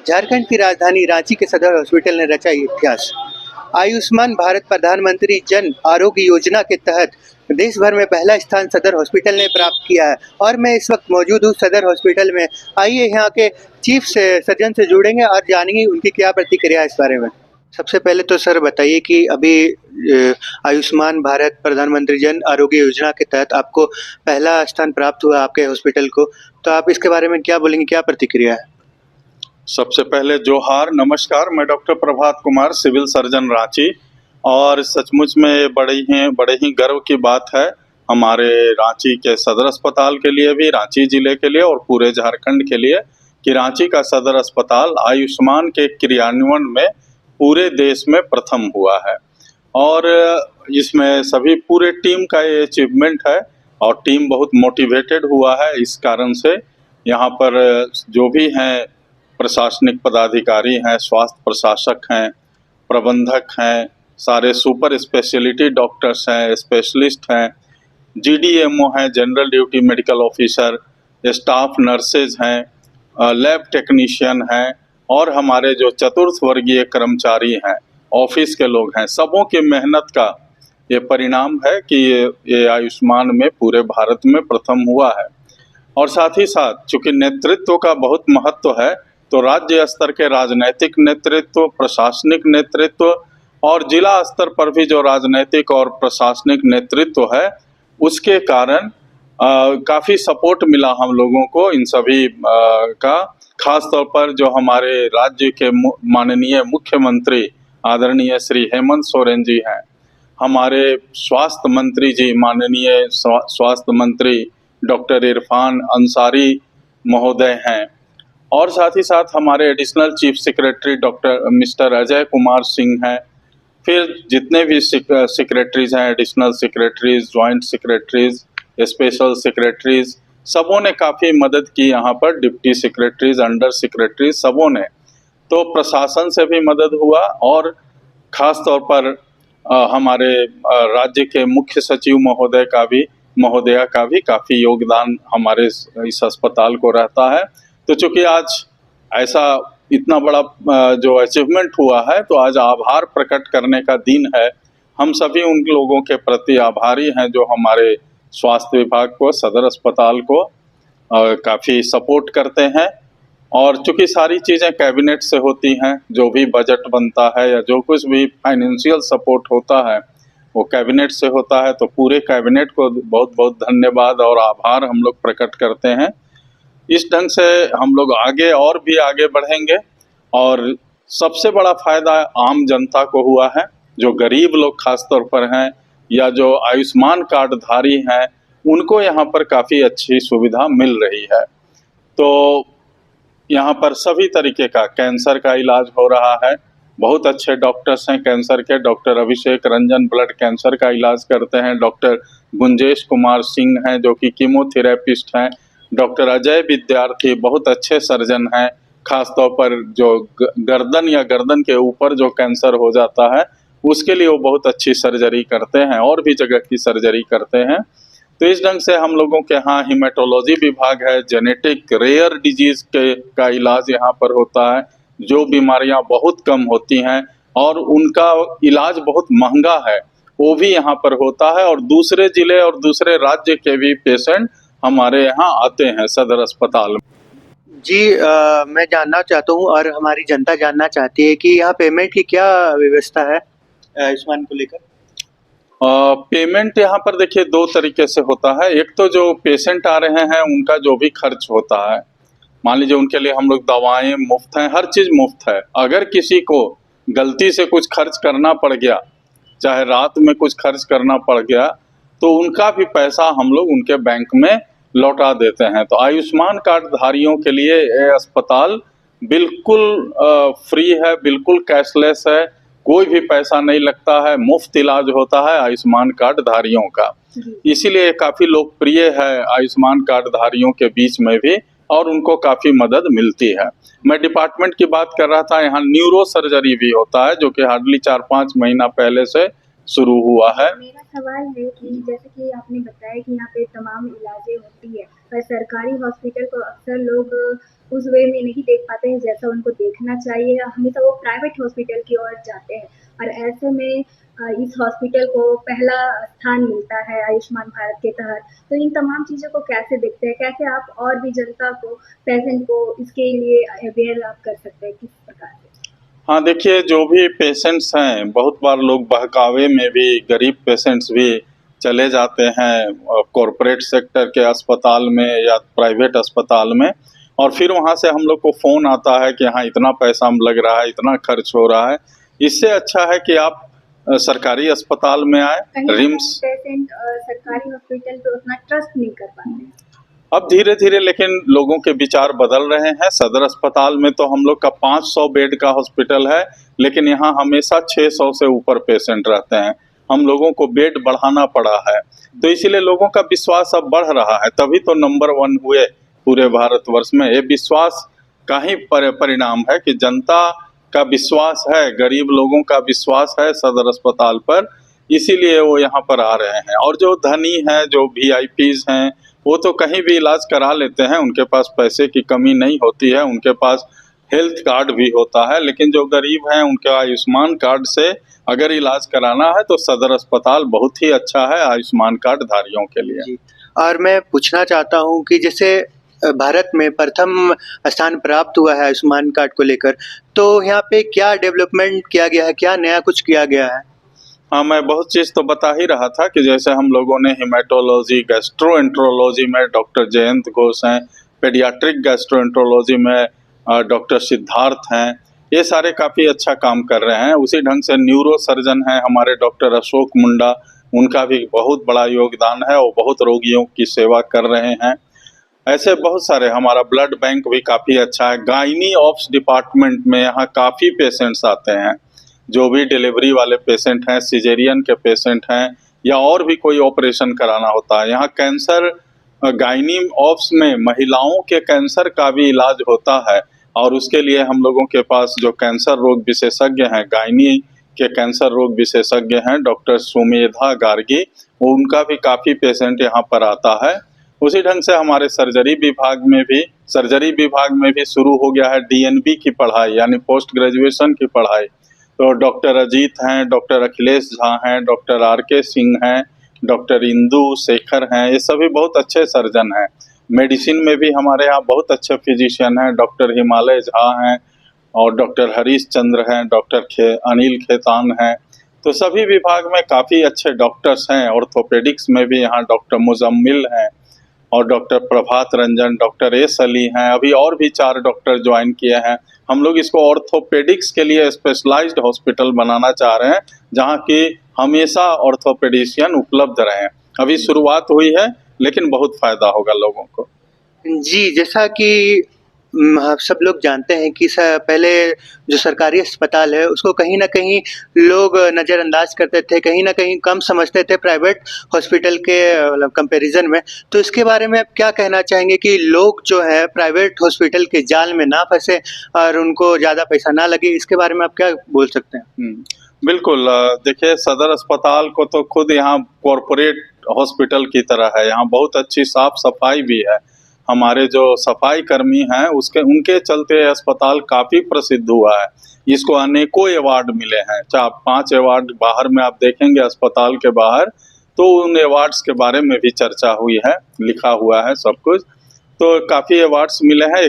झारखंड की राजधानी रांची के सदर हॉस्पिटल ने रचा इतिहास। आयुष्मान भारत प्रधानमंत्री जन आरोग्य योजना के तहत देश भर में पहला स्थान सदर हॉस्पिटल ने प्राप्त किया है और मैं इस वक्त मौजूद हूँ सदर हॉस्पिटल में। आइए यहाँ के चीफ सर्जन से जुड़ेंगे और जानेंगे उनकी क्या प्रतिक्रिया है इस बारे में। सबसे पहले तो सर बताइए कि अभी आयुष्मान भारत प्रधानमंत्री जन आरोग्य योजना के तहत आपको पहला स्थान प्राप्त हुआ आपके हॉस्पिटल को, तो आप इसके बारे में क्या बोलेंगे, क्या प्रतिक्रिया है? सबसे पहले जोहार, नमस्कार। मैं doctor Prabhat Kumar, civil surgeon Ranchi. और सचमुच में बड़े ही गर्व की बात है हमारे रांची के सदर अस्पताल के लिए भी, रांची जिले के लिए और पूरे झारखंड के लिए, कि रांची का सदर अस्पताल आयुष्मान के क्रियान्वयन में पूरे देश में प्रथम हुआ है। और इसमें सभी पूरे टीम का ये अचीवमेंट है और टीम बहुत मोटिवेटेड हुआ है। इस कारण से यहाँ पर जो भी हैं प्रशासनिक पदाधिकारी हैं, स्वास्थ्य प्रशासक हैं, प्रबंधक हैं, सारे सुपर स्पेशलिटी डॉक्टर्स हैं, स्पेशलिस्ट हैं, जीडीएमओ हैं, general duty medical officer, staff nurses हैं, लैब टेक्नीशियन हैं और हमारे जो चतुर्थ वर्गीय कर्मचारी हैं, ऑफिस के लोग हैं, सबों की मेहनत का ये परिणाम है कि ये आयुष्मान में पूरे भारत में प्रथम हुआ है। और साथ ही साथ चूँकि नेतृत्व का बहुत महत्व है, तो राज्य स्तर के राजनैतिक नेतृत्व, प्रशासनिक नेतृत्व और जिला स्तर पर भी जो राजनैतिक और प्रशासनिक नेतृत्व है, उसके कारण काफ़ी सपोर्ट मिला हम लोगों को इन सभी का। खास तौर पर जो हमारे राज्य के माननीय मुख्यमंत्री आदरणीय श्री हेमंत सोरेन जी हैं, हमारे स्वास्थ्य मंत्री जी माननीय स्वास्थ्य मंत्री डॉक्टर इरफान अंसारी महोदय हैं, और साथ ही साथ हमारे additional chief secretary doctor mister Ajay Kumar Singh हैं। फिर जितने भी सेक्रेटरीज हैं, additional secretaries, joint secretaries, special secretaries, सबों ने काफ़ी मदद की यहाँ पर, डिप्टी सेक्रेटरीज, अंडर सेक्रेटरीज, सबों ने। तो प्रशासन से भी मदद हुआ और ख़ास तौर पर हमारे राज्य के मुख्य सचिव महोदया का भी काफ़ी योगदान हमारे इस अस्पताल को रहता है। तो चूँकि आज ऐसा इतना बड़ा जो अचीवमेंट हुआ है, तो आज आभार प्रकट करने का दिन है। हम सभी उन लोगों के प्रति आभारी हैं जो हमारे स्वास्थ्य विभाग को, सदर अस्पताल को काफ़ी सपोर्ट करते हैं। और चूँकि सारी चीज़ें कैबिनेट से होती हैं, जो भी बजट बनता है या जो कुछ भी फाइनेंशियल सपोर्ट होता है वो कैबिनेट से होता है, तो पूरे कैबिनेट को बहुत बहुत धन्यवाद और आभार हम लोग प्रकट करते हैं। इस ढंग से हम लोग और भी आगे बढ़ेंगे और सबसे बड़ा फायदा आम जनता को हुआ है, जो गरीब लोग खास तौर पर हैं या जो आयुष्मान कार्ड धारी हैं, उनको यहाँ पर काफ़ी अच्छी सुविधा मिल रही है। तो यहाँ पर सभी तरीके का कैंसर का इलाज हो रहा है। बहुत अच्छे डॉक्टर्स हैं कैंसर के, डॉक्टर अभिषेक रंजन ब्लड कैंसर का इलाज करते हैं, डॉक्टर गुंजेश कुमार सिंह हैं जो कि कीमोथेरेपिस्ट हैं, डॉक्टर अजय विद्यार्थी बहुत अच्छे सर्जन हैं। खास तौर पर जो गर्दन या गर्दन के ऊपर जो कैंसर हो जाता है, उसके लिए वो बहुत अच्छी सर्जरी करते हैं और भी जगह की सर्जरी करते हैं। तो इस ढंग से हम लोगों के यहाँ हीमेटोलॉजी विभाग है, जेनेटिक रेयर डिजीज़ का इलाज यहाँ पर होता है, जो बीमारियाँ बहुत कम होती हैं और उनका इलाज बहुत महंगा है, वो भी यहाँ पर होता है। और दूसरे ज़िले और दूसरे राज्य के भी पेशेंट हमारे यहाँ आते हैं सदर अस्पताल में। जी, मैं जानना चाहता हूँ और हमारी जनता जानना चाहती है कि यहाँ पेमेंट की क्या व्यवस्था है आयुष्मान को लेकर? पेमेंट यहाँ पर देखिए दो तरीके से होता है। एक तो जो पेशेंट आ रहे हैं उनका जो भी खर्च होता है, मान लीजिए उनके लिए हम लोग दवाएं मुफ्त हैं, हर चीज़ मुफ्त है। अगर किसी को गलती से कुछ खर्च करना पड़ गया, चाहे रात में कुछ खर्च करना पड़ गया, तो उनका भी पैसा हम लोग उनके बैंक में लौटा देते हैं। तो आयुष्मान कार्ड धारियों के लिए ये अस्पताल बिल्कुल फ्री है, बिल्कुल कैशलेस है, कोई भी पैसा नहीं लगता है, मुफ्त इलाज होता है आयुष्मान कार्ड धारियों का। इसीलिए काफ़ी लोकप्रिय है आयुष्मान कार्ड धारियों के बीच में भी और उनको काफ़ी मदद मिलती है। मैं डिपार्टमेंट की बात कर रहा था, यहाँ न्यूरो सर्जरी भी होता है जो कि हार्डली 4-5 महीना पहले से शुरू हुआ है। मेरा सवाल है कि जैसे कि आपने बताया कि यहाँ पे तमाम इलाजें होती है, पर सरकारी हॉस्पिटल को अक्सर लोग उस वे में नहीं देख पाते हैं जैसा उनको देखना चाहिए, हमेशा वो प्राइवेट हॉस्पिटल की ओर जाते हैं और ऐसे में इस हॉस्पिटल को पहला स्थान मिलता है आयुष्मान भारत के तहत। तो इन तमाम चीज़ों को कैसे देखते हैं? कैसे आप और भी जनता को, पेशेंट को इसके लिए अवेयर आप कर सकते हैं, किस प्रकार से? हाँ, देखिए जो भी पेशेंट्स हैं, बहुत बार लोग बहकावे में भी गरीब पेशेंट्स भी चले जाते हैं कॉरपोरेट सेक्टर के अस्पताल में या प्राइवेट अस्पताल में, और फिर वहाँ से हम लोग को फ़ोन आता है कि हाँ इतना पैसा लग रहा है, इतना खर्च हो रहा है। इससे अच्छा है कि आप सरकारी अस्पताल में आए। रिम्स पेशेंट सरकारी हॉस्पिटल पे उतना ट्रस्ट नहीं कर पाते हैं। अब धीरे धीरे लेकिन लोगों के विचार बदल रहे हैं। सदर अस्पताल में तो हम लोग का 500 बेड का हॉस्पिटल है, लेकिन यहाँ हमेशा 600 से ऊपर पेशेंट रहते हैं। हम लोगों को बेड बढ़ाना पड़ा है, तो इसीलिए लोगों का विश्वास अब बढ़ रहा है, तभी तो नंबर 1 हुए पूरे भारतवर्ष में। ये विश्वास का ही परिणाम है कि जनता का विश्वास है, गरीब लोगों का विश्वास है सदर अस्पताल पर, इसीलिए वो यहाँ पर आ रहे हैं। और जो धनी हैं, जो VIPs हैं, वो तो कहीं भी इलाज करा लेते हैं, उनके पास पैसे की कमी नहीं होती है, उनके पास हेल्थ कार्ड भी होता है। लेकिन जो गरीब हैं, उनके आयुष्मान कार्ड से अगर इलाज कराना है तो सदर अस्पताल बहुत ही अच्छा है आयुष्मान कार्ड धारियों के लिए। जी। और मैं पूछना चाहता हूँ कि जैसे भारत में प्रथम स्थान प्राप्त हुआ है आयुष्मान कार्ड को लेकर, तो यहाँ पे क्या डेवलपमेंट किया गया है, क्या नया कुछ किया गया है? हाँ, मैं बहुत चीज़ तो बता ही रहा था कि जैसे हम लोगों ने हेमेटोलॉजी, गैस्ट्रोएंट्रोलॉजी में डॉक्टर जयंत घोष हैं, पेडियाट्रिक गैस्ट्रोएंट्रोलॉजी में डॉक्टर सिद्धार्थ हैं, ये सारे काफ़ी अच्छा काम कर रहे हैं। उसी ढंग से न्यूरो सर्जन हैं हमारे डॉक्टर अशोक मुंडा, उनका भी बहुत बड़ा योगदान है, वो बहुत रोगियों की सेवा कर रहे हैं। ऐसे बहुत सारे, हमारा ब्लड बैंक भी काफ़ी अच्छा है। गायनी ऑप्स डिपार्टमेंट में यहाँ काफ़ी पेशेंट्स आते हैं, जो भी डिलीवरी वाले पेशेंट हैं, सिजेरियन के पेशेंट हैं, या और भी कोई ऑपरेशन कराना होता है। यहाँ कैंसर गायनी ऑप्स में महिलाओं के कैंसर का भी इलाज होता है, और उसके लिए हम लोगों के पास जो कैंसर रोग विशेषज्ञ हैं, गायनी के कैंसर रोग विशेषज्ञ हैं डॉक्टर सुमेधा गार्गी, उनका भी काफ़ी पेशेंट यहाँ पर आता है। उसी ढंग से हमारे सर्जरी विभाग में भी शुरू हो गया है DNB की पढ़ाई, यानी पोस्ट ग्रेजुएशन की पढ़ाई। तो डॉक्टर अजीत हैं, डॉक्टर अखिलेश झा हैं, डॉक्टर RK सिंह हैं, डॉक्टर इंदु शेखर हैं, ये सभी बहुत अच्छे सर्जन हैं। मेडिसिन में भी हमारे यहाँ बहुत अच्छे फिजिशियन हैं, डॉक्टर हिमालय झा हैं और डॉक्टर हरीश चंद्र हैं, डॉक्टर अनिल खेतान हैं। तो सभी विभाग में काफ़ी अच्छे डॉक्टर्स हैं। ऑर्थोपेडिक्स में भी यहाँ डॉक्टर मुजम्मिल हैं और doctor Prabhat Ranjan, doctor S Ali हैं, अभी और भी 4 डॉक्टर ज्वाइन किए हैं। हम लोग इसको ऑर्थोपेडिक्स के लिए स्पेशलाइज्ड हॉस्पिटल बनाना चाह रहे हैं, जहाँ की हमेशा ऑर्थोपेडिशियन उपलब्ध रहें। अभी शुरुआत हुई है, लेकिन बहुत फ़ायदा होगा लोगों को। जी, जैसा कि सब लोग जानते हैं कि पहले जो सरकारी अस्पताल है उसको कहीं न कहीं लोग नज़रअंदाज करते थे, कहीं न कहीं कम समझते थे प्राइवेट हॉस्पिटल के मतलब कंपैरिज़न में। तो इसके बारे में आप क्या कहना चाहेंगे कि लोग जो है प्राइवेट हॉस्पिटल के जाल में ना फँसे और उनको ज़्यादा पैसा ना लगे, इसके बारे में आप क्या बोल सकते हैं? बिल्कुल, देखिए सदर अस्पताल को तो खुद यहाँ कॉरपोरेट हॉस्पिटल की तरह है, यहाँ बहुत अच्छी साफ-सफाई भी है। हमारे जो सफाई कर्मी हैं उनके चलते अस्पताल काफ़ी प्रसिद्ध हुआ है। इसको अनेकों अवार्ड मिले हैं, 4-5 अवार्ड बाहर में आप देखेंगे अस्पताल के बाहर, तो उन अवार्ड्स के बारे में भी चर्चा हुई है, लिखा हुआ है सब कुछ। तो काफ़ी अवार्ड्स मिले हैं।